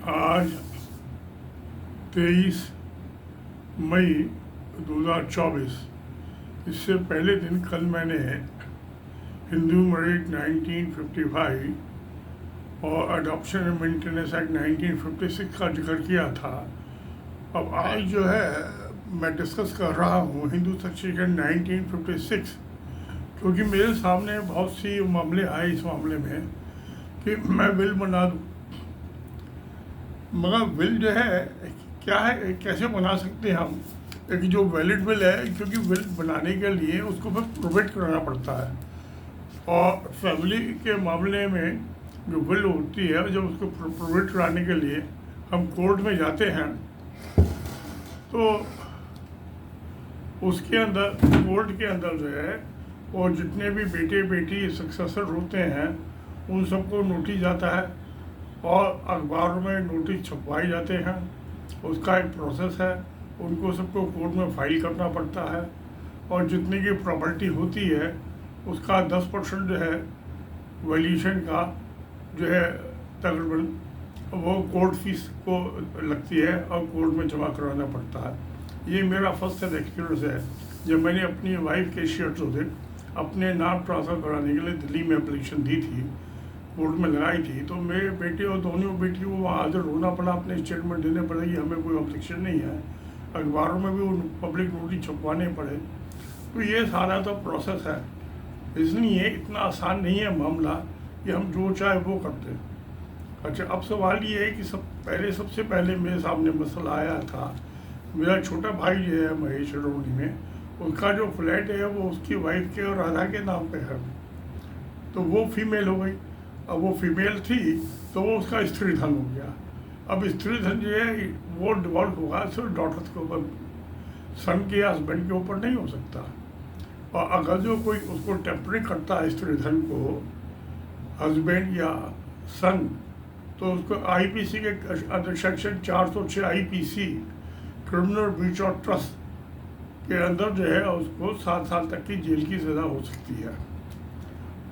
आज 23 मई 2024। इससे पहले दिन कल मैंने हिंदू मैरिज 1955 और अडॉप्शन एंड मेंटेनेंस एक्ट 1956 का जिक्र किया था। अब आज जो है मैं डिस्कस कर रहा हूँ हिंदू सक्सेशन 1956, क्योंकि मेरे सामने बहुत सी मामले आए इस मामले में कि मैं बिल बना दूँ, मगर बिल जो है क्या है, कैसे बना सकते हैं हम एक जो वैलिड बिल है, क्योंकि बिल बनाने के लिए उसको फिर प्रोवेट कराना पड़ता है। और फैमिली के मामले में जो बिल होती है, जब उसको प्रोवेट कराने के लिए हम कोर्ट में जाते हैं तो उसके अंदर कोर्ट के अंदर जो है और जितने भी बेटे बेटी सक्सेसर होते हैं उन सबको नोटिस जाता है और अखबार में नोटिस छपवाए जाते हैं। उसका एक प्रोसेस है, उनको सबको कोर्ट में फाइल करना पड़ता है और जितनी की प्रॉपर्टी होती है उसका 10% जो है वैल्यूएशन का जो है तकरीबन वो कोर्ट फीस को लगती है और कोर्ट में जमा करवाना पड़ता है। ये मेरा फर्स्ट एक्सपीरियंस है जब मैंने अपनी वाइफ के शेयर से अपने नाम ट्रांसफ़र कराने के लिए दिल्ली में एप्लीकेशन दी थी, कोर्ट में लगाई थी, तो मेरे बेटे और दोनों बेटी को वहाँ हाजिर होना पड़ा, अपने स्टेटमेंट देने पड़े कि हमें कोई ऑब्जेक्शन नहीं है, अखबारों में भी पब्लिक नोटिस छपवाने पड़े। तो ये सारा तो प्रोसेस है, इसलिए इतना आसान नहीं है मामला कि हम जो चाहे वो करते। अच्छा, अब सवाल ये है कि सबसे पहले मेरे सामने मसला आया था, मेरा छोटा भाई जो है महेश रोनी में, उसका जो फ्लैट है वो उसकी वाइफ के और राधा के नाम पे है, तो वो फीमेल हो गई। अब वो फीमेल थी तो वो उसका स्त्री धन हो गया। अब स्त्री धन जो है वो डिवॉल्व होगा सिर्फ डॉटर्स के ऊपर, सन के हस्बैंड के ऊपर नहीं हो सकता। और अगर जो कोई उसको टेम्परिंग करता है स्त्री धन को, हस्बैंड या सन, तो उसको आईपीसी के अंदर section 406 IPC criminal breach of trust के अंदर जो है उसको 7 साल तक की जेल की सज़ा हो सकती है।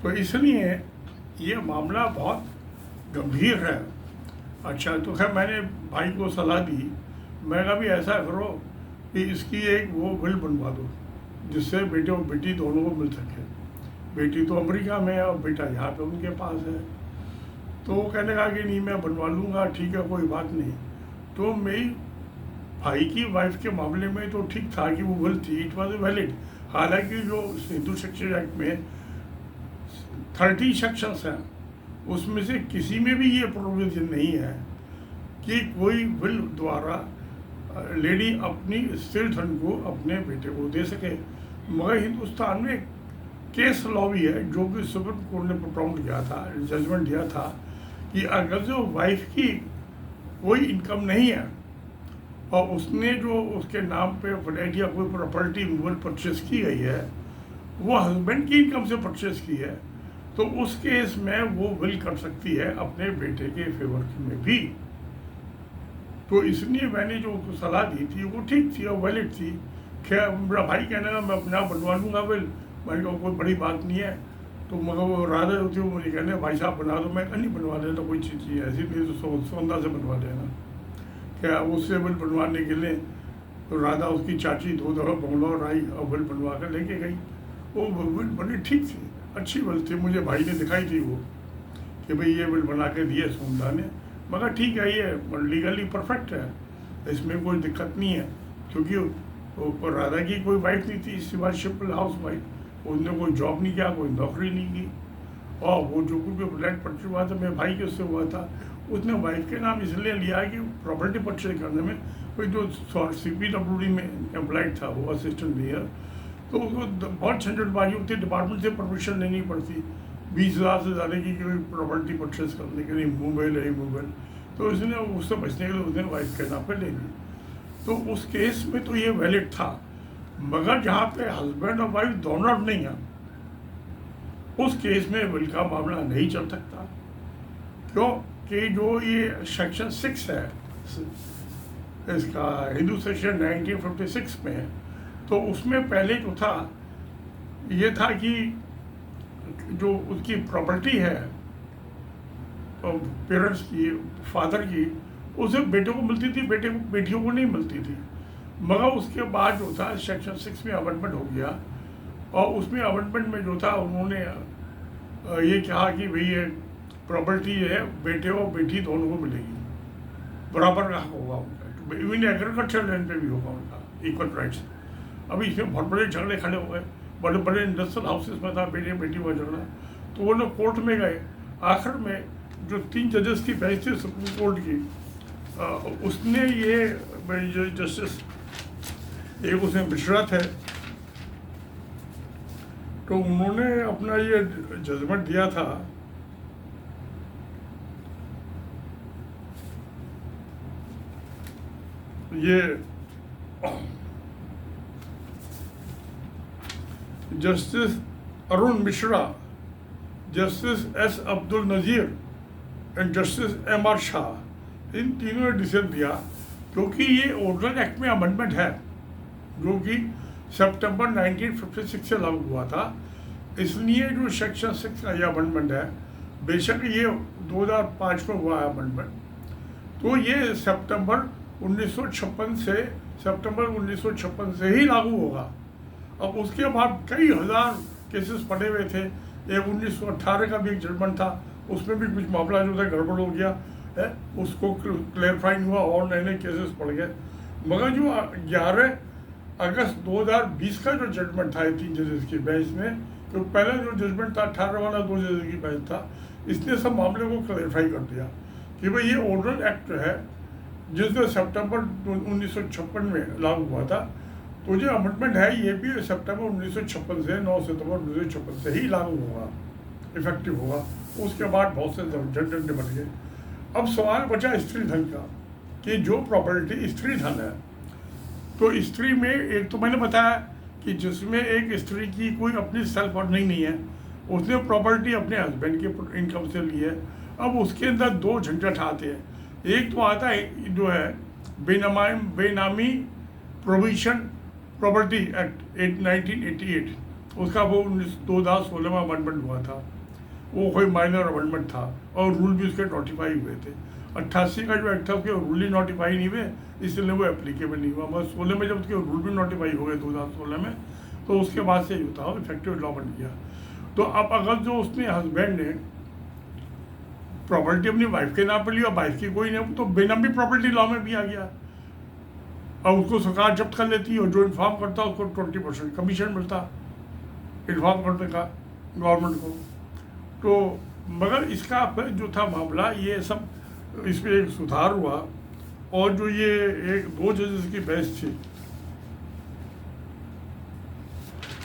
तो इसलिए ये मामला बहुत गंभीर है। अच्छा, तो खैर मैंने भाई को सलाह दी, मैं कहा भी ऐसा करो कि इसकी एक वो बिल बनवा दो जिससे बेटे और बेटी दोनों को मिल सके। बेटी तो अमेरिका में है और बेटा यहाँ पे उनके पास है। तो वो कहने लगा कि नहीं मैं बनवा लूँगा, ठीक है कोई बात नहीं। तो मेरी भाई की वाइफ के मामले में तो ठीक था कि वो बिल थी, इट वॉज वैलिड। हालांकि जो हिंदू सक्सेशन एक्ट में 30 सेक्शंस हैं, उसमें से किसी में भी ये प्रोविजन नहीं है कि कोई विल द्वारा लेडी अपनी स्त्री धन को अपने बेटे को दे सके। मगर हिंदुस्तान में केस लॉ भी है जो कि सुप्रीम कोर्ट ने प्रोपाउंड किया था, जजमेंट दिया था कि अगर जो वाइफ की कोई इनकम नहीं है और उसने जो उसके नाम पे फ्लैट या कोई प्रॉपर्टी मूवल परचेस की गई है वो हस्बैंड की इनकम से परचेस की है, तो उस केस में वो विल कर सकती है अपने बेटे के फेवर में भी। तो इसलिए मैंने जो सलाह दी थी वो ठीक थी और वैलिड थी। खैर मेरा भाई कहने लगा मैं अपना बनवा लूँगा बिल, मैंने कहा कोई बड़ी बात नहीं है। तो मगर वो राधा होती वो मुझे कहने भाई साहब बना दो, मैं नहीं बनवा देना, कोई चीज़ ऐसी नहीं तो सौंदा से बनवा देना। क्या उससे बिल बनवाने के लिए तो राधा उसकी चाची 2 दफ़ा बंगलौर आई और बिल बनवा कर लेके गई। वो बिल बड़ी ठीक थी, अच्छी बिल थी, मुझे भाई ने दिखाई थी वो कि भाई ये बिल बना के दिए सोमदा ने। मगर ठीक है, ये लीगली परफेक्ट है, इसमें कोई दिक्कत नहीं है, क्योंकि वो राधा की कोई वाइफ नहीं थी, सिवाय सिंपल हाउस वाइफ, उसने कोई जॉब नहीं किया, कोई नौकरी नहीं की। और वो जो कुछ भी फ्लैट परचेज हुआ था मेरे भाई के उससे हुआ था, उसने वाइफ के नाम इसलिए लिया कि प्रॉपर्टी परचेज करने में कोई जो CPWD में एम्प्लॉयड था वो असिस्टेंट मेयर, तो उसको बहुत झंझटबाजी होती है, डिपार्टमेंट से परमिशन लेनी पड़ती, 20,000 से ज़्यादा की कोई प्रॉपर्टी परचेज करने के लिए, मोबाइल है मोबाइल, तो उसने उससे बचने के लिए उसने वाइफ के नाम पर ले ली। तो उस केस में तो ये वैलिड था, मगर जहाँ पे हस्बैंड और वाइफ दोनों नहीं है उस केस में विल का मामला नहीं चल सकता, क्योंकि जो ये सेक्शन 6 है इसका हिंदू सेक्शन 1956 में, तो उसमें पहले जो था ये था कि जो उसकी प्रॉपर्टी है पेरेंट्स की, फादर की, उसे बेटे को मिलती थी, बेटियों को नहीं मिलती थी। मगर उसके बाद जो था सेक्शन 6 में अमेंडमेंट हो गया, और उसमें अमेंडमेंट में जो था उन्होंने ये कहा कि भाई ये प्रॉपर्टी है बेटे और बेटी दोनों को मिलेगी, बराबर का हक होगा उनका, इवन एग्रीकल्चर लैंड पे भी होगा उनका इक्वल राइट्स। अभी इसमें बहुत बड़े झगड़े खड़े हो गए, बड़े बड़े इंडस्ट्रियल हाउसेस में था बेटे बेटी का झगड़ा, तो वो लोग कोर्ट में गए। आखिर में जो 3 जजेस की बेंच थी सुप्रीम कोर्ट की, उसने ये जो जस्टिस, एक उसमें मिश्रा थे, तो उन्होंने अपना ये जजमेंट दिया था ये Justice Arun Mishra, Justice S Abdul Nazeer and Justice M.R. Shah, इन तीनों ने डिसीजन दिया, क्योंकि ये ऑर्डिनल एक्ट में अमेंडमेंट है जो कि सितंबर 1956 से लागू हुआ था। इसलिए जो सेक्शन 6 का ये अमेंडमेंट है, बेशक ये 2005 में हुआ है अमेंडमेंट, तो ये सितंबर 1956 से ही लागू होगा। अब उसके बाद कई हज़ार केसेस पड़े हुए थे। एक 1918 का भी एक जजमेंट था, उसमें भी कुछ मामला जो था गड़बड़ हो गया है, उसको क्लैरिफाई नहीं हुआ और नए नए केसेस पड़ गए। मगर जो 11 अगस्त 2020 का जो जजमेंट था 3 जजेस की बेंच में, तो पहले जो जजमेंट था 18 वाला 2 जजेस की बेंच था, इसने सब मामले को क्लैरिफाई कर दिया कि भाई ये ऑर्डिनल एक्ट है जिसने सितंबर 1956 में लागू हुआ था, तो जो अमेंडमेंट है ये भी सितंबर 1956 से 9 सितंबर 1956 से ही लागू होगा, इफेक्टिव होगा। उसके बाद बहुत से झंझट निपट गए। अब सवाल बचा स्त्री धन का, कि जो प्रॉपर्टी स्त्री धन है, तो स्त्री में एक तो मैंने बताया कि जिसमें एक स्त्री की कोई अपनी सेल्फ अर्निंग नहीं है, उसने प्रॉपर्टी अपने हस्बैंड के इनकम से ली है। अब उसके अंदर 2 झंझट आते हैं। एक तो आता है जो है बेनामी प्रोविजन प्रॉपर्टी एक्ट 1988, उसका वो 2016 में अमेंडमेंट हुआ था। वो कोई माइनर अमेंडमेंट था और रूल भी उसके नोटिफाई हुए थे। 88 का जो एक्ट था उसके रूल ही नोटिफाई नहीं हुए, इसलिए वो एप्लीकेबल नहीं हुआ। मगर 16 में जब उसके रूल भी नोटिफाई हो गए 2016 में, तो उसके बाद से ये था इफेक्टिव लॉ बन गया। तो अब अगर जो उसने हस्बैंड ने प्रॉपर्टी अपनी वाइफ के नाम पर ली और वाइफ की कोई नहीं, तो बेनामी प्रॉपर्टी लॉ में भी आ गया। अब उसको सरकार जब्त कर लेती है और जो इन्फॉर्म करता है उसको 20% कमीशन मिलता इन्फॉर्म करने का गवर्नमेंट को। तो मगर इसका फिर जो था मामला, ये सब इसमें एक सुधार हुआ, और जो ये 2 जजेस की बेंच थी,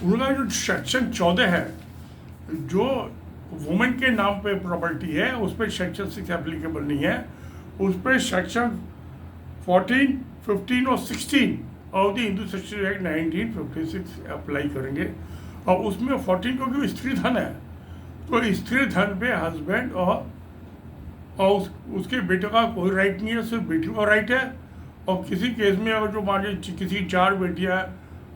उनका जो सेक्शन 14 है, जो वुमेन के नाम पे प्रॉपर्टी है, उस पर सेक्शन 6 एप्लीकेबल नहीं है। उस पर सेक्शन 14, 15 और 16 of the Hindu section act 1956 apply करेंगे। और उसमें 14 क्योंकि स्त्री धन है, तो स्त्री धन पे हस्बैंड और उसके बेटे का कोई राइट नहीं है, सिर्फ बेटी का राइट है। और किसी केस में अगर जो मान लीजिए किसी 4 बेटियाँ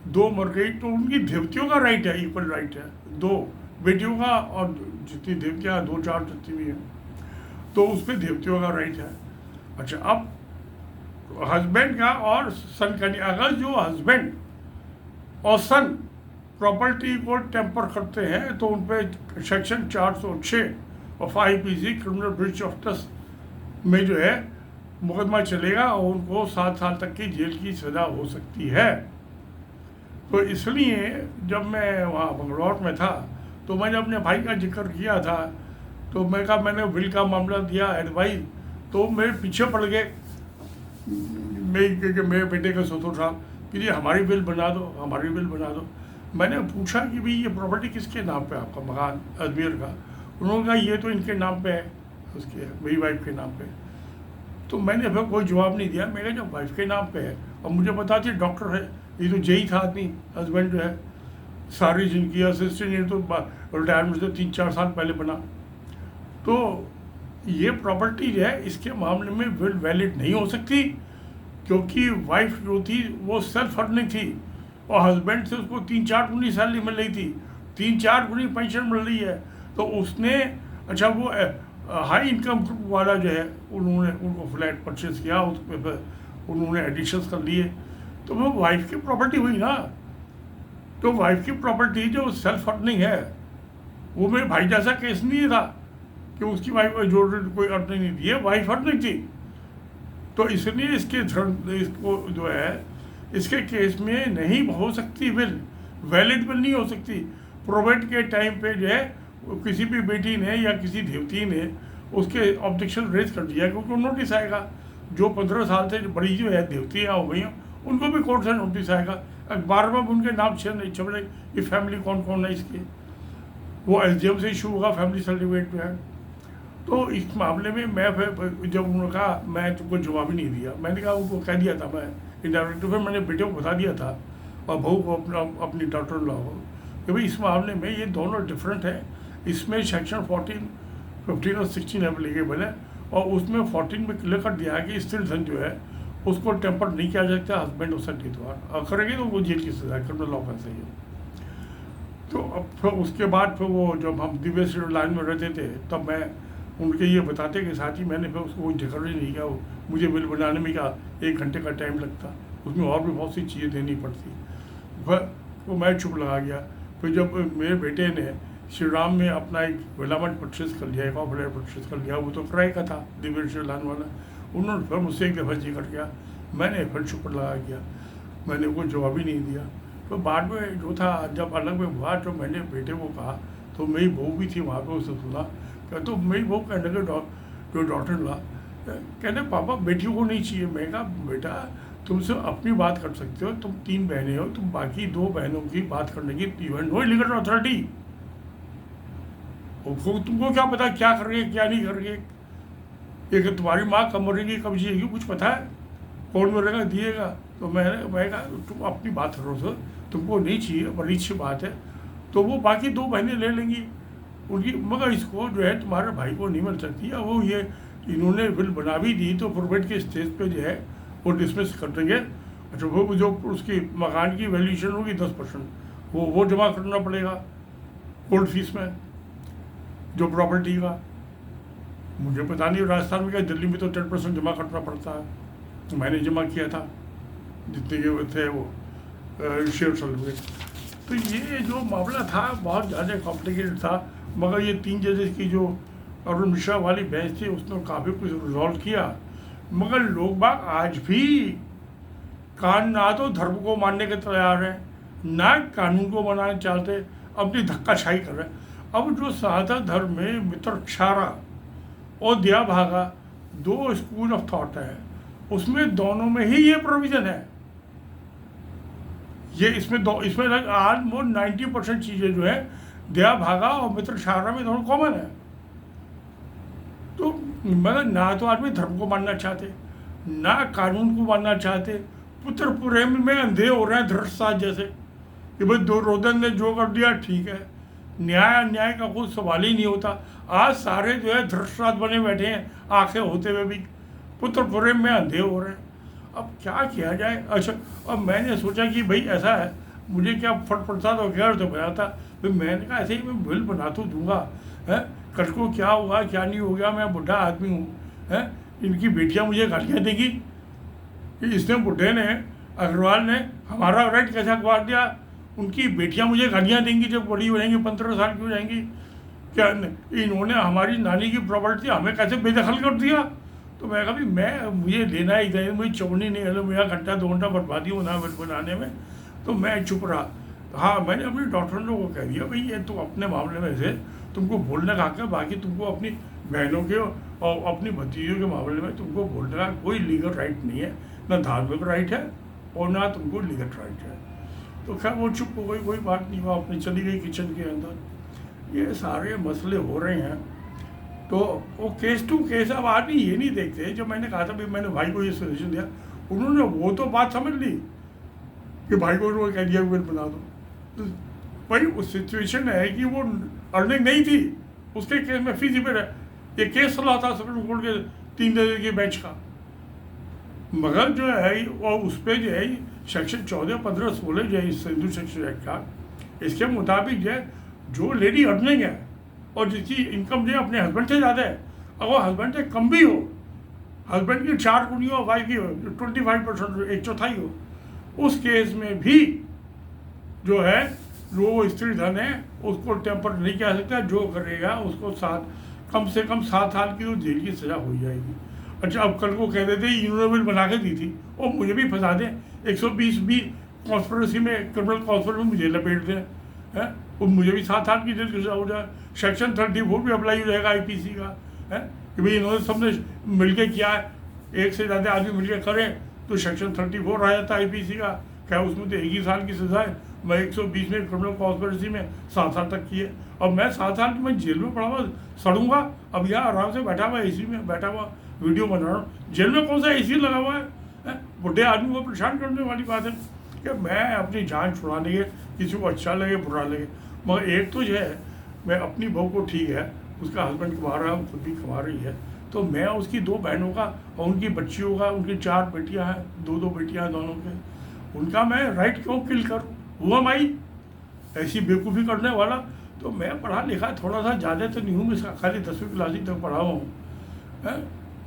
2 मर गई, तो उनकी देवतियों का राइट है, इक्वल राइट है 2 बेटियों का, और जितनी देवतियाँ 2-4 जितनी भी हैं, तो उस पर देवतियों का राइट है। अच्छा, अब हस्बैंड का और सन का नहीं, अगर जो हस्बैंड और सन प्रॉपर्टी को टेम्पर करते हैं, तो उन पर सेक्शन 406 और 5PC criminal breach of trust में जो है मुकदमा चलेगा और उनको 7 साल तक की जेल की सज़ा हो सकती है। तो इसलिए जब मैं वहाँ बंगलौर में था, तो मैंने अपने भाई का जिक्र किया था, तो मैं कहा मैंने विल का मामला दिया एडवाइस, तो मेरे पीछे पड़ गए मेरे बेटे के ससुर साहब कि जी हमारी बिल बना दो, हमारी बिल बना दो। मैंने पूछा कि भाई ये प्रॉपर्टी किसके नाम पे आपका मकान अजमेर का? उन्होंने कहा ये तो इनके नाम पे है, उसके मेरी वाइफ के नाम पे। तो मैंने फिर कोई जवाब नहीं दिया। मैंने जब वाइफ के नाम पे है और मुझे पता थी डॉक्टर है, ये तो जेई था आदमी, हस्बैंड जो है सारी जिनकी असिस्टेंट, ये तो रिटायरमेंट से 3-4 साल पहले बना। तो ये प्रॉपर्टी जो है इसके मामले में विल वैलिड नहीं हो सकती, क्योंकि वाइफ जो थी वो सेल्फ अर्निंग थी और हस्बैंड से उसको 3-4 गुनी सैलरी मिल रही थी, 3-4 गुनी पेंशन मिल रही है। तो उसने अच्छा वो हाई इनकम ग्रुप वाला जो है उन्होंने उनको फ्लैट परचेज किया, उस पर उन्होंने एडिशंस कर लिए, तो वो वाइफ की प्रॉपर्टी हुई ना। तो वाइफ की प्रॉपर्टी जो सेल्फ अर्निंग है, वो मेरे भाई जैसा केस नहीं था कि उसकी वाइफ जो कोई अर्निंग नहीं थी, है वाइफ अर्निंग थी। तो इसलिए इसको जो है इसके केस में नहीं हो सकती विल, वैलिड विल नहीं हो सकती। प्रोबेट के टाइम पे जो है किसी भी बेटी ने या किसी देवती ने उसके ऑब्जेक्शन रेज कर दिया कि उनको नोटिस आएगा। जो 15 साल से बड़ी जो है देवतियाँ हो गई हैं उनको भी कोर्ट से नोटिस आएगा, अखबार में भी उनके नाम छप रहे ये फैमिली कौन कौन है इसकी, वो SDM से इशू होगा, फैमिली सर्टिफिकेट पे है। तो इस मामले में मैं फिर जब उन्होंने कहा, मैं तुमको जवाब ही नहीं दिया, मैंने कहा उनको कह दिया था मैं इनडायरेक्ट, फिर मैंने बेटे को बता दिया था और बहू को अपनी डॉटर लॉ को कि भाई इस मामले में ये दोनों डिफरेंट है। इसमें सेक्शन 14, 15 और 16 एप्लीकेबल है, और उसमें 14 में क्लियर कर दिया है कि स्टिल सन जो है उसको टेम्पर नहीं किया जा सकता हस्बैंड और सटी द्वारा, करेंगे तो वो जेल की सजा, क्रिमिनल लॉ का सही है। तो अब फिर उसके बाद फिर वो जब हम दिव्य श्री लाइन में रहते थे तब मैं उनके ये बताते कि साथ ही मैंने फिर उसको कोई जिक्र ही नहीं किया। मुझे बिल बनाने में क्या 1 घंटे का टाइम लगता, उसमें और भी बहुत सी चीज़ें देनी पड़ती, फिर वो मैं चुप लगा गया। फिर जब मेरे बेटे ने श्री राम में अपना एक विलामट परचेज कर लिया, एक ऑफर परचेज कर लिया, वो तो किराए का था दिव्य श्री लाइन वाला, उन्होंने फिर मुझसे एक दफ़ा जिक्र किया, मैंने फिर चुप लगा गया, मैंने कोई जवाब ही नहीं दिया। तो बाद में जो था जब अलग में हुआ तो मैंने बेटे को कहा, तो मेरी बहू भी थी वहाँ पे, उसने सुना क्या, तो मेरी बहू कहने लगे जो डॉटर ला कहने पापा बेटियों को नहीं चाहिए। मैं कहा बेटा तुमसे अपनी बात कर सकते हो, तुम 3 बहनें हो, तुम बाकी 2 बहनों की बात करने की you have no legal authority. तुमको क्या पता क्या कर रही है क्या नहीं कर रही है, एक तुम्हारी माँ कब मरेगी कब जिएगी कुछ पता है, कौन मरेगा दिएगा। तो मैं कहा तुम अपनी बात करो सर, तुमको नहीं चाहिए, बड़ी अच्छी बात है, तो वो बाकी 2 बहनें ले लेंगी उनकी, मगर इसको जो है तुम्हारे भाई को नहीं मिल सकती है। वो ये इन्होंने बिल बना भी दी तो प्रोबेट के स्टेज पे जो है वो डिसमिस कर देंगे। अच्छा वो जो उसकी मकान की वैल्यूएशन होगी 10% वो जमा करना पड़ेगा कोर्ट फीस में, जो प्रॉपर्टी का। मुझे पता नहीं राजस्थान में क्या, दिल्ली में तो 10% जमा करना पड़ता है, मैंने जमा किया था जितने के थे वो शेयर सर्टिफिकेट। तो ये जो मामला था बहुत ज़्यादा कॉम्प्लिकेटेड था, मगर ये 3 जजेस की जो अरुण मिश्रा वाली बेंच थी उसने काफ़ी कुछ रिजॉल्व किया। मगर लोग बाग आज भी ना तो धर्म को मानने के तैयार हैं, ना कानून को बनाना चाहते, अपनी धक्काशाही कर रहे हैं। अब जो सनातन धर्म में मित्रक्षारा और दिया भागा 2 स्कूल ऑफ थॉट है, उसमें दोनों में ही ये प्रोविज़न है। ये इसमें ऑलमोस्ट 90% चीज़ें जो है दया भागा और मित्रक्षारा में दोनों कॉमन है। तो मगर ना तो आदमी धर्म को मानना चाहते, ना कानून को मानना चाहते, पुत्र प्रेम में अंधे हो रहे हैं धृतराष्ट्र जैसे कि भाई दुर्योधन ने जो कर दिया ठीक है, न्याय अन्याय का कोई सवाल ही नहीं होता। आज सारे जो है धृतराष्ट्र बने बैठे हैं, आंखें होते हुए भी पुत्र प्रेम में अंधे हो रहे हैं। अब क्या किया जाए। अच्छा अब मैंने सोचा कि भाई ऐसा है, मुझे क्या फट पड़ता तो गैर तो बना था, भाई मैंने कहा ऐसे ही मैं बिल बना तो दूंगा है, कल को क्या हुआ क्या नहीं हो गया, मैं बुढ़ा आदमी हूँ है, इनकी बेटियाँ मुझे गालियाँ देगी कि इसने बुढ़े ने अग्रवाल ने हमारा राइट कैसा गवा दिया, उनकी बेटियाँ मुझे गालियाँ देंगी जब बड़ी हो जाएंगी 15 साल की हो जाएंगी, क्या इन्होंने हमारी नानी की प्रॉपर्टी हमें कैसे बेदखल कर दिया। तो मैं कहा मैं मुझे लेना ही था, मुझे चौनी नहीं है, मेरा घंटा 2 घंटा बर्बादी होना बिल बनाने में, तो मैं चुप रहा। हाँ मैंने अपनी डॉक्टर को कह दिया भाई ये तो अपने मामले में से तुमको बोलने का हक है, बाकी तुमको अपनी बहनों के और अपनी भतीजों के मामले में तुमको बोलने का कोई लीगल राइट नहीं है, ना धार्मिक राइट है और ना तुमको लीगल राइट है। तो खैर वो चुप हो गई, कोई बात नहीं, वो अपनी चली गई किचन के अंदर। ये सारे मसले हो रहे हैं। तो वो केस टू केस, अब आदमी ये नहीं देखते, जब मैंने कहा था भाई मैंने भाई को ये सजेशन दिया, उन्होंने वो तो बात समझ ली कि भाई को वो कह दिया बिल बना दो। तो भाई उस सिचुएशन है कि वो अर्निंग नहीं थी, उसके केस में फीसिबल है। ये केस चला था सुप्रीम कोर्ट के 3 जज के बेंच का, मगर जो है और उस पर जो है सेक्शन 14, 15, 16 जो है इस हिंदू सेक्शन एक्ट का, इसके मुताबिक जो है जो लेडी अर्निंग है और जिसकी इनकम जो है अपने हस्बैंड से ज़्यादा है, अगर हस्बैंड से कम भी हो, हस्बैंड की 4 गुनी हो, वाइफ की 25% एक चौथाई हो, उस केस में भी जो है वो स्त्री धन है उसको टेम्पर नहीं कह सकता। जो करेगा उसको कम से कम 7 साल की तो जेल की सज़ा हो जाएगी। अच्छा, अब कल को कह देते इन्होंने बिल बना के दी थी और मुझे भी फंसा दें, 120 भी कॉन्स्पिरेसी में, क्रिमिनल कॉन्स्पिरेसी में मुझे लपेट दें, है, और मुझे भी 7 साल की जेल की सज़ा हो जाए। सेक्शन 34 भी अप्लाई हो जाएगा IPC का, है कि भाई इन्होंने सबने मिलके किया है, एक से ज़्यादा आदमी मिलकर करें तो सेक्शन 34 आ जाता है IPC का। क्या उसमें तो 1 ही साल की सज़ा है, मैं 120 में क्रिमिनल कॉन्स्पिरेसी में 7 साल तक की है। अब मैं 7 साल की मैं जेल में पड़ा हुआ सड़ूंगा। अब यहाँ आराम से बैठा हुआ AC में बैठा हुआ वीडियो बना रहा हूँ, जेल में कौन सा AC लगा हुआ है? बुढ़े आदमी को परेशान करने वाली बात है कि मैं अपनी जान छुड़ा लेंगे, किसी को अच्छा लगे बुरा लगे। मगर एक तो जो है, मैं अपनी बहू को, ठीक है उसका हस्बैंड कमा रहा है, खुद भी कमा रही है, तो मैं उसकी 2 बहनों का और उनकी बच्चियों का, उनकी 4 बेटियां हैं, 2 बेटियां हैं दोनों के, उनका मैं राइट क्यों किल करूँ? हुआ माई ऐसी बेवकूफ़ी करने वाला। तो मैं पढ़ा लिखा थोड़ा सा ज़्यादा तो नहीं हूँ, मैं खाली 10वीं क्लास ही तक पढ़ा हुआ हूँ,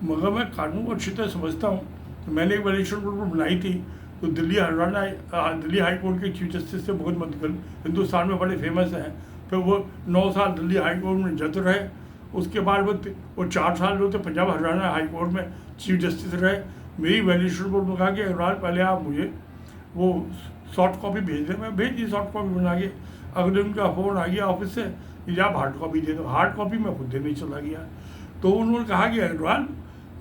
मगर मैं कानून को अच्छी तरह समझता हूँ। तो मैंने एक वैल्यूएशन रिपोर्ट बनाई थी, तो दिल्ली हाई कोर्ट के चीफ जस्टिस से बहुत मदद, हिंदुस्तान में बड़े फेमस हैं। फिर वो 9 साल दिल्ली हाई कोर्ट में जज रहे, उसके बाद वो 4 साल जो थे पंजाब हरियाणा हाई कोर्ट में चीफ जस्टिस रहे। मेरी वैल्यूएशन रिपोर्ट में कहा कि अग्रवाल पहले आप मुझे वो सॉफ्ट कॉपी भेज दें। मैं भेज दी सॉफ्ट कॉपी बना के। अगले दिन उनका फ़ोन आ गया ऑफिस से कि आप हार्ड कॉपी दे दो। हार्ड कॉपी मैं खुद देने चला गया। तो उन्होंने कहा कि अग्रवाल,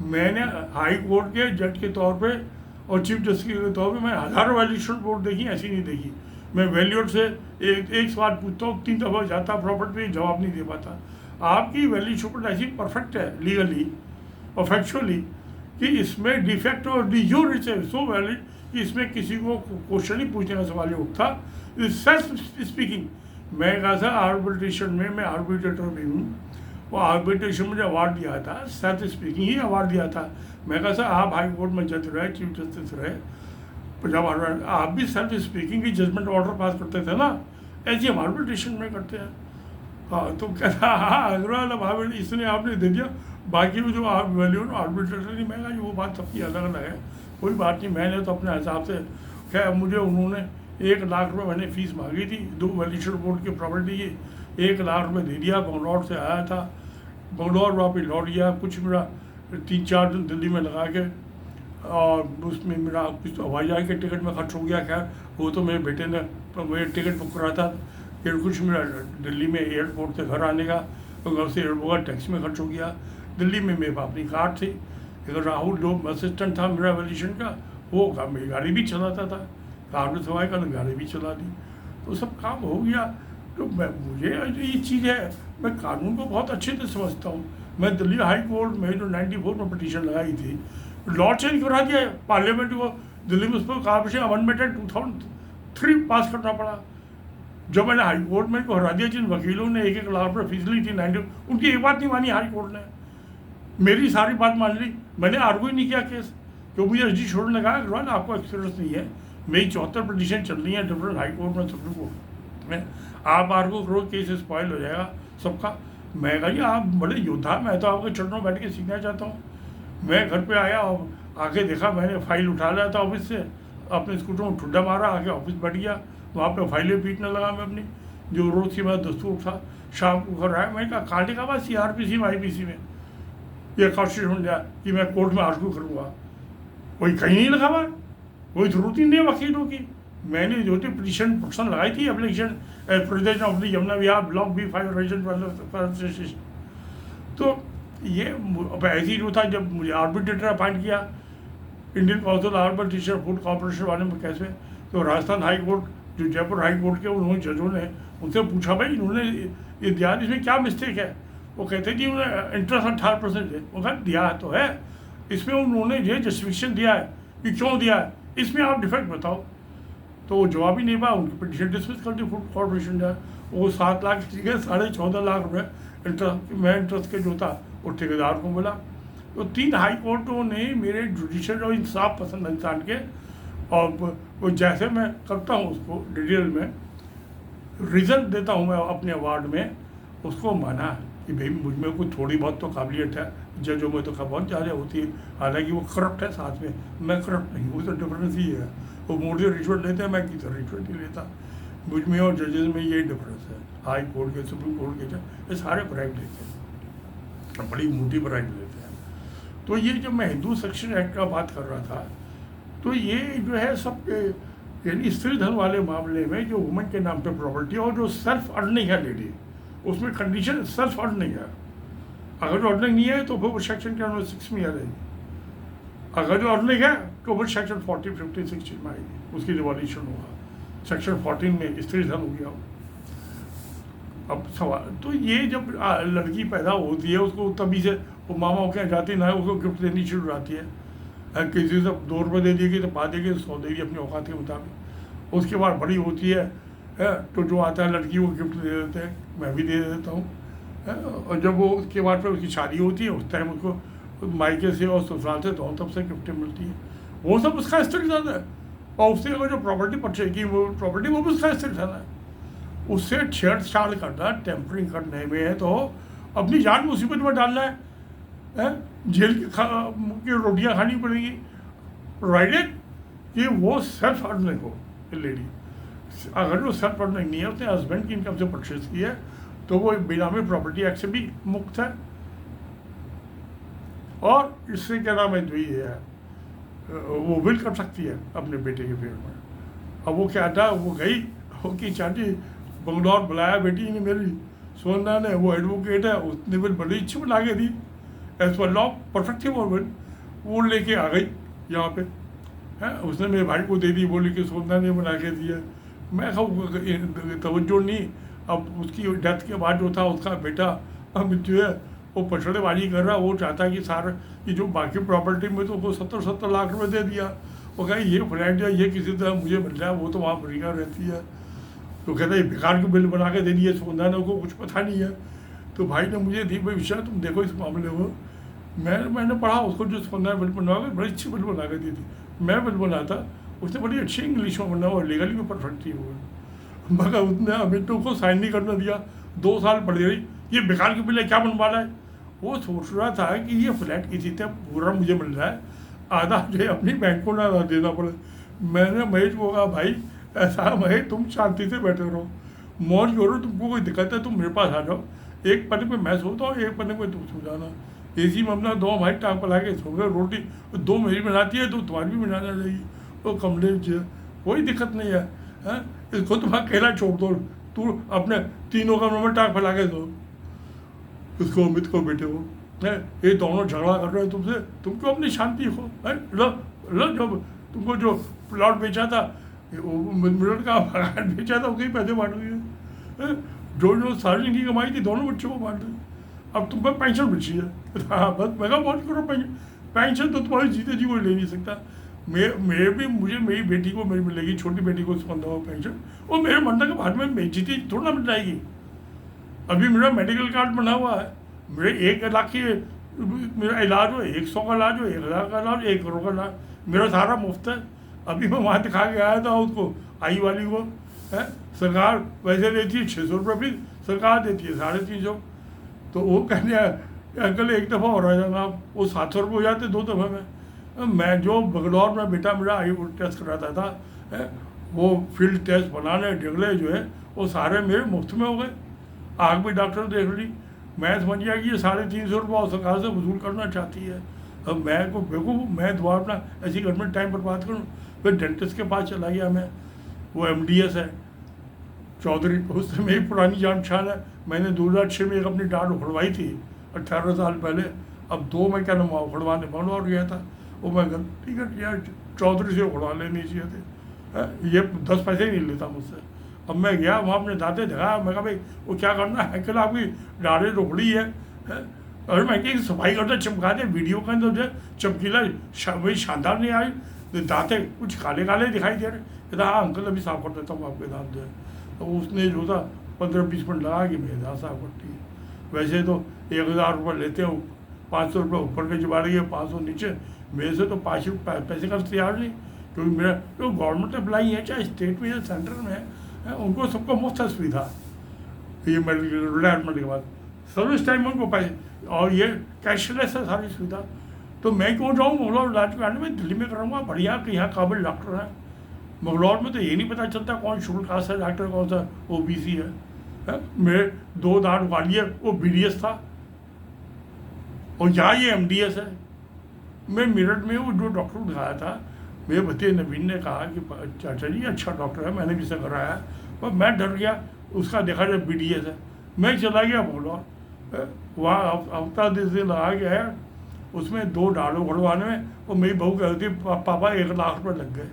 मैंने हाई कोर्ट के जज के तौर पे और चीफ जस्टिस के तौर पे मैं हज़ारों वैल्यूएशन रिपोर्ट देखी, ऐसी नहीं देखी। मैं वैल्यूअर से एक सवाल पूछता हूँ, 3 दफ़ा जाता प्रॉपर्टी पे, जवाब नहीं दे पाता। आपकी वैल्यूएशन रिपोर्ट ऐसी परफेक्ट है लीगली और फैक्चुअली कि इसमें डिफेक्ट और डिजूर सो वैलिड कि इसमें किसी को क्वेश्चन ही पूछने का सवाल ही उठता। सेल्फ स्पीकिंग, मैं कहा था आर्बिट्रेशन में, मैं आर्बिट्रेटर भी हूँ, वो आर्बिट्रेशन में जो अवार्ड दिया था सेल्फ स्पीकिंग ही अवार्ड दिया था। मैं कहा था आप हाई कोर्ट में जज रहे, चीफ जस्टिस रहे पंजाब, आप भी सेल्फ स्पीकिंग की जजमेंट ऑर्डर पास करते थे ना, ऐसे हम आर्बिट्रेशन में करते हैं। हाँ, तो कहता हाँ अग्रवाल, अब इसने आपने दे दिया, बाकी वो जो आप वैल्यू आर्बिट्रेटर नहीं, मैं कहा वो बात सबकी अलग अलग है, कोई बात नहीं। मैंने तो अपने हिसाब से, क्या मुझे उन्होंने 1 लाख रुपये मैंने फ़ीस मांगी थी 2 वैल्यूएशन रिपोर्ट की प्रॉपर्टी की, 1 लाख रुपये दे दिया। बंगलौर से आया था, बंगलौर वापस लौट गया। कुछ मेरा 3-4 दिन दिल्ली में लगा के, और उसमें मेरा कुछ हवाई जहाज़ के टिकट में खर्च हो गया। खैर वो तो मेरे बेटे ने मेरे टिकट बुक करा था, फिर कुछ मेरा दिल्ली में एयरपोर्ट से घर आने का, तो घर से एयरपोर्ट का टैक्सी में खर्च हो गया। दिल्ली में मेरे पास अपनी कार थी, एक राहुल जो असिस्टेंट था मेरा वैल्यूएशन का, वो मेरी गाड़ी भी चलाता था, कार में सवाई का गाड़ी भी चला दी, तो सब काम हो गया। तो मुझे ये चीज़ है, मैं कानून को बहुत अच्छे से समझता हूँ। मैं दिल्ली हाई कोर्ट में जो 94 में पिटीशन लगाई थी, लॉ चेंज करा दिया पार्लियामेंट को, दिल्ली में उसको कहा अमेंडमेंट 2003 पास करना पड़ा। जब मैंने हाई कोर्ट में को हरा दिया, जिन वकीलों ने 1-1 लाख रुपये फीस ली थी 90, उनकी एक बात नहीं मानी हाई कोर्ट ने, मेरी सारी बात मान ली। मैंने आर्गू ही नहीं किया केस, क्योंकि मुझे SG छोड़ने लगा अग्रवाल आपको एक्सपीरियंस नहीं है, मेरी 74 पिटीशन चल रही है डिफरेंट हाई कोर्ट में, सुप्रीम कोर्ट में, आप आर्गू करो केस स्पॉइल हो जाएगा सबका। मैं कहा आप बड़े योद्धा, मैं तो आपके चरणों बैठ के सीखना चाहता हूँ। मैं घर पे आया और आके देखा, मैंने फाइल उठा लिया था ऑफिस से, अपने स्कूटर में ठुड्डा मारा, आके ऑफिस बैठ गया, वहाँ पे फाइलें पीटने लगा मैं अपनी, जो रोज़ की मेरा दस्तूर था। शाम को घर आया, मैंने कहा काटे का बात CRPC में IPC में यह कोशिश हो जाए कि मैं कोर्ट में आर्गू करूँगा, कोई कहीं नहीं लगा हुआ, कोई ज़रूरत ही नहीं है वकीलों की। मैंने जो थी पिटीशन लगाई थी, application present of the Yamuna Vihar block B5 region. तो ये ऐसी जो था, जब मुझे आर्बिट्रेटर अपॉइंट किया Indian council arbitration food corporation वाले में कैसे, तो राजस्थान हाई कोर्ट, जो जयपुर हाई कोर्ट के उन्होंने जजों ने उनसे पूछा भाई इन्होंने ये दिया, इसमें क्या मिस्टेक है? वो कहते जी उन्हें इंटरेस्ट 18% है। वो कहा दिया तो है, इसमें उन्होंने ये जस्टिफिकेशन दिया है कि क्यों दिया है, इसमें आप डिफेक्ट बताओ। तो वो जवाब ही नहीं पाया, उनकी पिटीशन डिसमिस कर दी फूड कॉर्पोरेशन ने। वो 7 लाख की जगह 14.5 लाख रुपये इंटरेस्ट के जो था वो ठेकेदार को मिला। तो 3 हाई कोर्टों ने मेरे जुडिशल और इंसाफ पसंद इंसान के, और वो जैसे मैं करता हूँ उसको डिटेल में रिजल्ट देता हूँ मैं अपने अवार्ड में, उसको माना कि भाई मुझ में कुछ थोड़ी बहुत तो काबिलियत है, जजों में तो बहुत ज़्यादा होती है, हालांकि वो करप्ट है साथ में, मैं करप्ट नहीं हूँ, तो डिफरेंस ही है। वो मोदी रिश्वत लेते हैं, मैं किसी रिश्वत नहीं लेता। मुझ में और जजेस में यही डिफरेंस है। हाई कोर्ट के, सुप्रीम कोर्ट के जज ये सारे ब्राइब लेते हैं, बड़ी मोटी ब्राइब लेते हैं। तो ये जब मैं हिंदू सेक्शन एक्ट का बात कर रहा था, तो ये जो है सब यानी स्त्री धन वाले मामले में जो वुमेन के नाम पे प्रॉपर्टी और जो सेल्फ अर्निंग है लेडी, उसमें कंडीशन सेल्फ अर्निंग है। अगर जो अर्निंग नहीं है तो फिर वो सेक्शन के अंडर 6 में आ जाएगी। अगर जो अर्निंग है तो फिर सेक्शन 40, 50, 60 में आएगी, उसकी रिवॉल्यूशन होगा। सेक्शन 14 में स्त्री धन हो गया। अब सवाल तो ये जब लड़की पैदा होती है उसको तभी से वो मामा के यहाँ जाती ना है, उसको गिफ्ट देनी शुरू हो जाती है। किसी से 2 रुपये दे देगी तो पा देगी, 100 देगी अपने औकात के मुताबिक। उसके बाद बड़ी होती है तो जो आता है लड़की वो गिफ्ट दे देते हैं, मैं भी दे देता हूँ। और जब वो उसके बाद फिर उसकी शादी होती है उस टाइम उसको मायके से और ससुराल से दोनों तरफ से गिफ्टें मिलती हैं। वो सब उसका स्थिर धन है। और उससे अगर जो प्रॉपर्टी परचेज की वो प्रॉपर्टी वो भी उसका स्थिर धन है। उससे छेड़छाड़ करना, टेम्परिंग करने में तो अपनी जान मुसीबत में डालना है। जेल की रोटियां खानी पड़ेगी, प्रोवाइडेड कि वो सेल्फ अर्निंग हो लेडी। अगर वो सेल्फ अर्निंग नहीं है, उसने हस्बैंड की इनकम से परचेज की है, तो वो बेनामी प्रॉपर्टी एक्ट से भी मुक्त है। और इससे क्या नाम है, जो ये है वो विल कर सकती है अपने बेटे के फेवर में। अब वो क्या था, वो गई वो की चाची बंगलौर बुलाया बेटी ने मेरी सोना ने, वो एडवोकेट है, उसने बिल बड़ी अच्छी बना के दी एज पर लॉ, परफेक्ट थी वो बिल। वो लेके आ गई यहाँ पे है, उसने मेरे भाई को दे दी, बोली कि सोना ने बना के दिया। मैं कहूँ तवज्जो नहीं। अब उसकी डेथ के बाद जो था उसका बेटा अब जो है वो पछड़ेबाजी कर रहा, वो चाहता है कि सारा ये जो बाकी प्रॉपर्टी में तो उसको 70 लाख रुपए दे दिया। वो कहे ये फ्लैट है ये किसी तरह मुझे मिल रहा है, वो तो वहाँ अमरीका रहती है। तो कहता है बेकार के बिल बना के दे दिए, सोना ने को कुछ पता नहीं है। तो भाई ने मुझे दी, भाई विषय तुम देखो इस मामले को। मैंने पढ़ा उसको, जो सोना बिल बनवा के बड़ी अच्छी बिल बना के दी थी। मैं बिल बनाता, उसने बड़ी अच्छी इंग्लिश में बना और लीगली भी परफेक्ट थी वो। मगर उसने अमित को साइन नहीं करने दिया, 2 साल पड़ गई। ये बेकार की बिल है, क्या बनवा रहा है। वो सोच रहा था कि ये फ्लैट किसी तरह पूरा मुझे मिल रहा है, आधा जो अपनी बैंक को ना देना पड़े। मैंने महेश को कहा भाई ऐसा महेश तुम शांति से बैठे रहो, मौज करो, तुमको कोई दिक्कत है तुम मेरे पास आ जाओ। एक पन्ने पे मैं सोता हूँ, एक पन्ने पे तुम सो जाना। एसी में अपना 2 भाई टांग पर ला के सो गए। रोटी 2 मेरी बनाती है, 2 तुम्हारी भी बनाना रहेगी। वो कमरे कोई दिक्कत नहीं है, इसको तुम अकेला छोड़ दो, तू अपने 3 कमरों में टांग फैला के दो। उसको अमित को बेटे हो है, ये दोनों झगड़ा कर रहे हैं तुमसे, तुम क्यों अपनी शांति हो। लो जब तुमको जो प्लॉट बेचा था, मिनट का मकान बेचा था, उसके पैसे बांट दिए। जो सार्वजनिक की कमाई थी दोनों बच्चों को बांट दी। अब तुम पर पेंशन बची है। हाँ बस मैं बहुत करो पेंशन तो तुम्हारी जीते जी कोई ले नहीं सकता। मुझे मेरी बेटी को मेरी मिलेगी, छोटी बेटी को 15 पेंशन, वो मेरे मरने के बाद में जीती थोड़ा ना मिल जाएगी। अभी मेरा मेडिकल कार्ड बना हुआ है, मेरे 1 लाख की मेरा इलाज हो, 100 का इलाज हो, 1,00,000 का इलाज, 1 करोड़ का इलाज, मेरा सारा मुफ्त है। अभी मैं वहाँ दिखा के आया था उसको, आई वाली को है। सरकार वैसे देती है 600 रुपये फीस, सरकार देती है 350। तो वो कहने अंकल एक दफ़ा हो रहा है जनाब, वो 700 रुपये हो जाते 2 दफ़े में। मैं जो बंगलौर में बेटा मेरा आई टेस्ट कराता था है, वो फील्ड टेस्ट बनाने ढगले जो है वो सारे मेरे मुफ्त में हो गए। आग भी डॉक्टर देख ली। मैं समझ गया कि ये 350 रुपये सरकार से वसूल करना चाहती है। अब मैं को बेवकूफ़, मैं दोबारा अपना ऐसी गवर्नमेंट टाइम पर बात करूँ। फिर डेंटिस्ट के पास चला गया मैं, वो MDS है चौधरी, उससे मेरी पुरानी जान पहचान है। मैंने 2006 में एक अपनी डांट उखड़वाई थी 18 साल पहले। अब 2 मैं क्या नाम उखड़वाने बंगलौर गया था, वो मैं गलती कर यार चौधरी से उखड़वा लेने चाहिए थे। ये 10 पैसे नहीं लेता मुझसे। अब मैं गया वहाँ अपने दांते दिखाया, मैं कहा भाई वो क्या करना है, कल आपकी दाढ़ी रोकड़ी है। और मैं कहीं सफाई करते चमका दे, वीडियो के अंदर जो चमकीला भाई शानदार नहीं आई, दांते कुछ काले काले दिखाई दे रहे। कहता हाँ अंकल अभी साफ कर देता हूँ आपके दांत जो है। तो उसने जो था 15-20 मिनट लगा कि मेरे दांत साफ करती है। वैसे तो 1,000 रुपये लेते हो, 500 रुपये ऊपर के जुगाड़ गए, 500 नीचे। मेरे से तो 5 पैसे का तैयार नहीं, क्योंकि मेरा जो गवर्नमेंट एम्प्लाई है, चाहे स्टेट में या सेंटर में है, उनको सबको मुफ्त सुविधा। ये रिटायरमेंट के बाद सर्विस टाइम में उनको पैसे और ये कैशलेस है सारी सुविधा। तो मैं क्यों जाऊँ मंगलौर इलाज कराने में, दिल्ली में कराऊंगा बढ़िया कि यहाँ काबिल डॉक्टर हैं। मंगलौर में तो ये नहीं पता चलता कौन शेड्यूल कास्ट है डॉक्टर, कौन सा ओबीसी है? मेरे 2 दांत ग्वालियर वो BDS था और यहाँ ये MDS है। मैं मेरठ में वो जो डॉक्टर को दिखाया था, मेरे भतीजे नवीन ने कहा कि चाचा जी अच्छा डॉक्टर है, मैंने भी से कराया है, पर मैं डर गया, उसका देखा जाए BDS है। मैं चला गया मंगलौर, वहाँ हफ्ता 10 दिन लगा गया, उसमें 2 डालो घड़वाने में, और मेरी बहू कह रही थी पापा 1 लाख रुपये लग गए।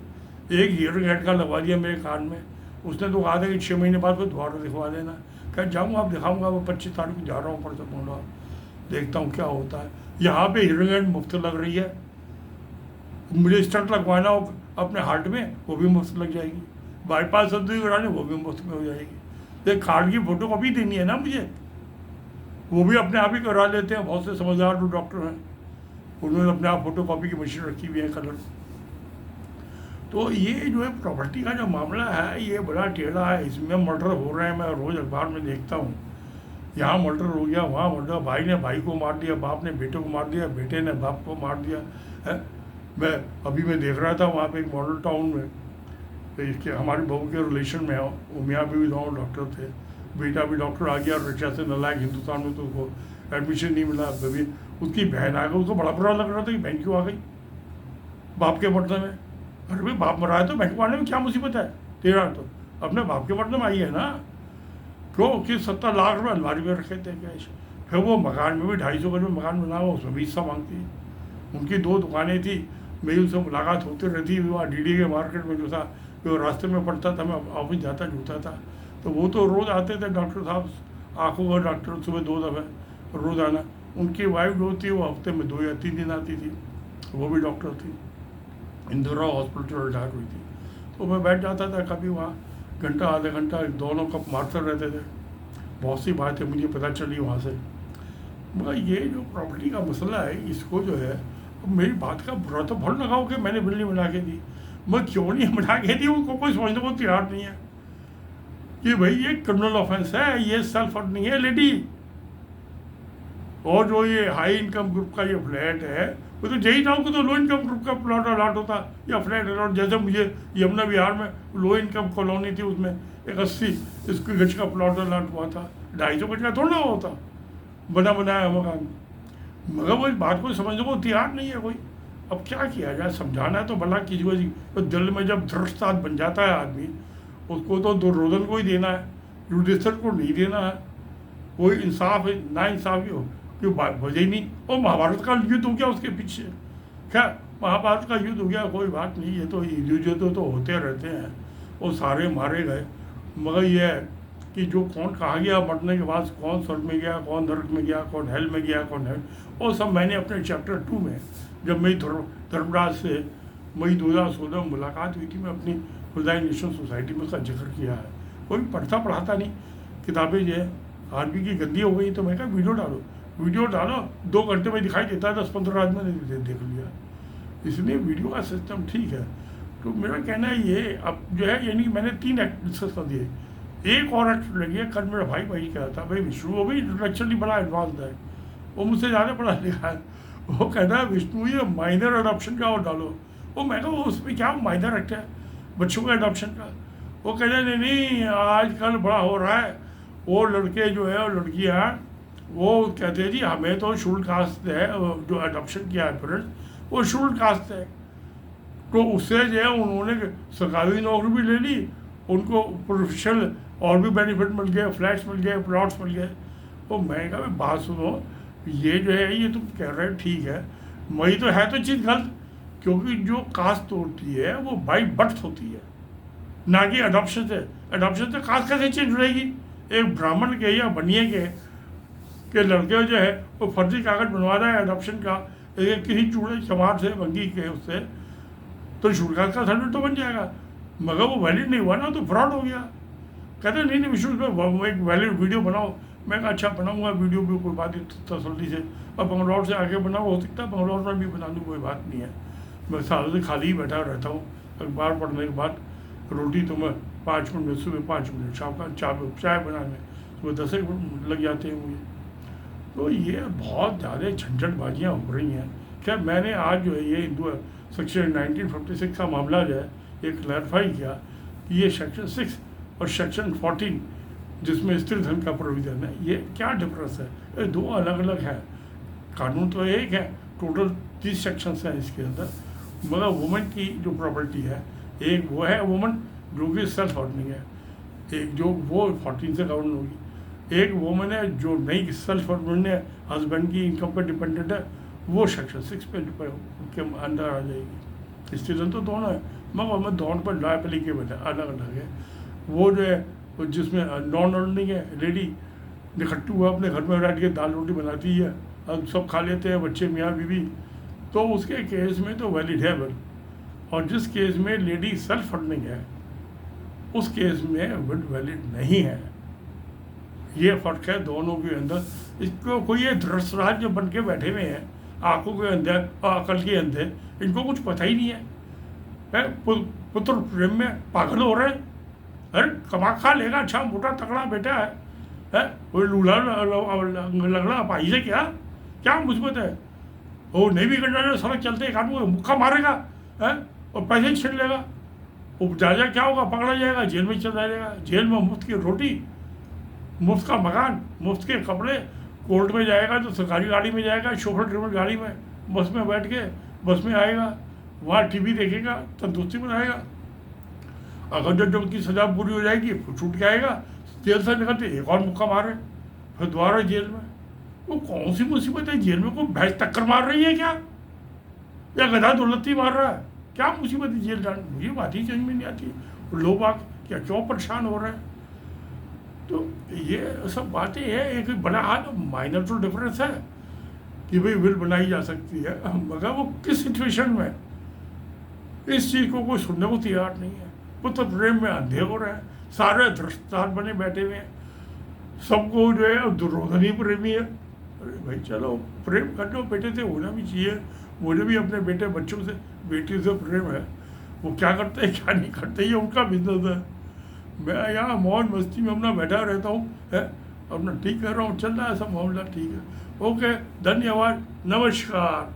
एक हियरिंग हेड का लगवा दिया मेरे कान में। उसने तो कहा था कि 6 महीने बाद फिर दोबारा दिखवा देना। कह जाऊँगा, अब दिखाऊँगा, वो 25 तारीख को जा रहा हूँ परसों मंगलौर, देखता हूँ क्या होता है। यहाँ पे हियरिंग हेड मुफ्त लग रही है, मुझे स्टंट लगवाना हो अपने हार्ट में वो भी मुफ्त लग जाएगी, बाईपास सर्जरी करानी वो भी मुफ्त में हो जाएगी। एक कार्ड की फोटो कॉपी देनी है ना मुझे, वो भी अपने आप ही करा लेते हैं। बहुत से समझदार जो डॉक्टर हैं उन्होंने अपने आप फोटो कॉपी की मशीन रखी हुई है कलर। तो ये जो है प्रॉपर्टी का जो मामला है ये बड़ा टेढ़ा है, इसमें मर्डर हो रहे हैं। मैं रोज़ अखबार में देखता हूँ, यहाँ मर्डर हो गया, वहाँ मर्डर, भाई ने भाई को मार दिया, बाप ने बेटे को मार दिया, बेटे ने बाप को मार दिया है। मैं देख रहा था वहाँ पे एक मॉडल टाउन में, इसके हमारी बहू के रिलेशन में हो, मियाँ भी दोनों डॉक्टर थे, बेटा भी डॉक्टर आ गया, रक्षा से नलायक हिंदुस्तान में तो उसको एडमिशन नहीं मिला। अभी उसकी बहन आ गई, उसको बड़ा बुरा लग रहा था कि बहन क्यों आ गई बाप के मर्द में। अरे भाई बाप मरा है तो बहन को आने में क्या मुसीबत है, तेरा तो अपने बाप के मर्द में आई है ना। क्यों कि 70 लाख रुपये अलमारी में रखे थे कैश। फिर वो मकान में भी 250 गज में मकान बना हुआ, उसमें भी हिस्सा मांगती है। उनकी 2 दुकानें थी, मेरी उनसे मुलाकात होती रहती है। वहाँ DD के मार्केट में जो था, जो रास्ते में पड़ता था, मैं ऑफिस जाता जुड़ता था, तो वो तो रोज़ आते थे डॉक्टर साहब, आँखों का डॉक्टर, सुबह 2 दफ़े रोज़ आना। उनकी वाइफ जो थी वो हफ्ते में 2 या 3 दिन आती थी, वो भी डॉक्टर थी, इंदिरा हॉस्पिटल रिटायर हुई थी। तो मैं बैठ जाता था कभी वहाँ, घंटा आधा घंटा, दोनों कप मारते रहते थे। बहुत सी बातें मुझे पता चली वहाँ से। मगर ये जो प्रॉपर्टी का मसला है, इसको जो है, अब मेरी बात का बुरा तो भल लगाओ कि मैंने बिल्ली बना के दी, मैं क्यों नहीं बना के दी, उनको कोई समझने को तैयार नहीं है कि भाई ये क्रिमिनल ऑफेंस है, ये सेल्फ अर्न नहीं है लेडी। और जो ये हाई इनकम ग्रुप का ये फ्लैट है, वो तो यही था कि तो लो इनकम ग्रुप का प्लॉट अलॉट होता या फ्लैट अलॉट। जैसे मुझे यमुना विहार में लो इनकम कॉलोनी थी, उसमें एक 80 गज का प्लॉट अलॉट हुआ था, 250 गज का थोड़ा होता बना बनाया मकान। मगर वो इस बात को समझने को तैयार नहीं है कोई। अब क्या किया जाए, समझाना है तो भला किसी को, तो दिल में जब दृढ़ता बन जाता है आदमी, उसको तो दुर्योधन को ही देना है, युधिष्ठिर को नहीं देना है। कोई इंसाफ ना इंसाफ की वजह ही नहीं। और महाभारत का युद्ध हो गया उसके पीछे, क्या महाभारत का युद्ध हो गया, कोई बात नहीं, ये तो युद्ध तो होते रहते हैं, वो सारे मारे गए। मगर ये है कि जो कौन कहा गया मरने के बाद, कौन स्वर्ग में गया, कौन नरक में गया, कौन हेल में गया, कौन है, वो सब मैंने अपने चैप्टर 2 में, जब मेरी धर्मराज से मई 2016 में मुलाकात हुई थी, मैं अपनी खुदाई नेशनल सोसाइटी में उसका जिक्र किया है। कोई पढ़ता पढ़ाता नहीं, किताबें जो है आरबी की गंदी हो गई, तो मैं कहा वीडियो डालो 2 घंटे में दिखाई देता है, 10-15 आदमी ने देख लिया। इसलिए वीडियो का सिस्टम ठीक है। तो मेरा कहना है ये, अब जो है, यानी मैंने 3 एक्ट डिस्कस कर दिए, एक और एक्ट लगी है। कल मेरा भाई कह रहा था, भाई विष्णु वो भी इंटेलेक्चुअली बड़ा एडवांस है, वो मुझसे ज़्यादा पढ़ा लिखा है। वो कहता है विष्णु ये माइनर अडॉप्शन का और डालो। वो मैं कहा उसमें क्या माइनर एक्ट है बच्चों का अडॉप्शन का? वो कहते हैं नहीं आजकल बड़ा हो रहा है, वो लड़के जो है और लड़कियाँ वो कहते हैं जी हमें तो शेड्यूल कास्ट है, जो अडॉप्शन किया है पेरेंट्स वो शेड्यूल कास्ट है। तो उससे जो है उन्होंने सरकारी नौकरी भी ले ली, उनको प्रोफेशनल और भी बेनिफिट मिल गए, फ्लैट्स मिल गए, प्लॉट्स मिल गए। तो मैं कहा बात सुनो, ये जो है ये तुम कह रहे हो ठीक है, वही तो है तो चीज़ गलत, क्योंकि जो कास्ट होती है वो बाई बर्थ होती है, ना कि अडॉप्शन से। अडॉप्शन से कास्ट कैसे चेंज हो जाएगी? एक ब्राह्मण के या बनिए के लड़के जो है वो फर्जी कागज बनवा रहा है अडॉप्शन का, एक किसी चूड़े चमार से मंगी के उससे, तो शुल्कात का सर्टिफिकेट तो बन जाएगा, मगर वो वैलिड नहीं हुआ ना, तो फ्रॉड हो गया। कहते नहीं विश्व में एक वैलिड वीडियो बनाओ। मैं कहा अच्छा बनाऊंगा वीडियो भी, कोई बात नहीं, तसल्ली से। और बंगलौर से आगे बनाओ, हो सकता है बंगलौर में भी बना लूँ, कोई बात नहीं है। मैं सालों से खाली ही बैठा रहता हूँ, अखबार पढ़ने के बाद रोटी तो मैं 5 मिनट, सुबह 5 मिनट, शाम का चाय बनाने सुबह 10 मिनट लग जाते हैं मुझे। तो ये बहुत ज़्यादा झंझटबाजियाँ हो रही हैं। खैर मैंने आज जो है ये सेक्शन 1956 का मामला जो है ये क्लैरिफाई किया कि ये सेक्शन 6 और सेक्शन 14 जिसमें स्त्री धन का प्रोविज़न है, ये क्या डिफरेंस है? ये दो अलग अलग है। कानून तो एक है, टोटल 30 सेक्शंस हैं इसके अंदर, मगर वुमेन की जो प्रॉपर्टी है, एक वो है वुमन जो कि सेल्फ अर्निंग है, एक जो वो 14 से गवर्न होगी, एक वुमन है जो नहीं सेल्फ अर्निंग है, हस्बैंड की इनकम पर डिपेंडेंट है, वो सेक्शन 6 के अंदर आ जाएगी। स्टूडेंट तो दोनों है, मगर हमें दोनों पर लॉ एप्लीकेबल है, अलग अलग है। वो जो है जिसमें नॉन अर्निंग है, लेडी निखट्टू हुआ अपने घर में बैठ के दाल रोटी बनाती है, अब सब खा लेते हैं बच्चे मियाँ बीवी, तो उसके केस में तो वैलिड है बिल। और जिस केस में लेडी सेल्फ अर्निंग है उस केस में विल वैलिड नहीं है। ये फर्क है दोनों के अंदर। इसको कोई ये धृतराज जो बन के बैठे हुए हैं आंखों के अंदर और अकल के अंदर, इनको कुछ पता ही नहीं है, पुत्र प्रेम में पागल हो रहे हैं। अरे कमा खा लेगा, अच्छा मोटा तगड़ा बेटा है वो लूला लगड़ा भाई से क्या मुसीबत है? वो नहीं भी करना सड़क चलते एक आदमी मुक्का मारेगा है और पैसे छीन लेगा, वो जाजा क्या होगा, पकड़ा जाएगा, जेल में चला जाएगा। जेल में मुफ्त की रोटी, मुफ्त का मकान, मुफ्त के कपड़े, कोर्ट में जाएगा तो सरकारी गाड़ी में जाएगा, शोफर ड्राइवर गाड़ी में, बस में बैठ के बस में आएगा, वहाँ टीवी देखेगा, तंदुरुस्ती बनाएगा। अगर जब उसकी सज़ा पूरी हो जाएगी फिर छूट के आएगा, जेल से निकलते एक और मुक्का मारे, फिर दोबारा जेल में। वो कौन सी मुसीबत है? जेल में कोई भैंस टक्कर मार रही है क्या, या गधा दुर्लत्ती मार रहा है? क्या मुसीबत है जेल जाने? मुझे बात ही समझ में नहीं आती। लोग आग क्या क्यों परेशान हो रहे हैं? तो ये सब बातें हैं। एक बड़ा हाथ माइनर तो डिफरेंस है कि भाई विल बनाई जा सकती है, मगर वो किस सिचुएशन में, इस चीज़ को कोई सुनने को तैयार नहीं है। पुत्र प्रेम में अंधे हो रहे हैं, सारे धृष्टार बने बैठे हुए हैं, सबको जो है दुर्योधन ही प्रेमी है। अरे भाई चलो प्रेम कर लो, बेटे से होना भी चाहिए। मुझे भी अपने बेटे बच्चों से बेटी से प्रेम है, वो क्या करते हैं क्या नहीं करते ये उनका बिजनेस है। मैं यहाँ मौज मस्ती में अपना बैठा रहता हूँ है, अपना ठीक कर रहा हूँ, चल रहा है सब मामला ठीक है। ओके, धन्यवाद, नमस्कार।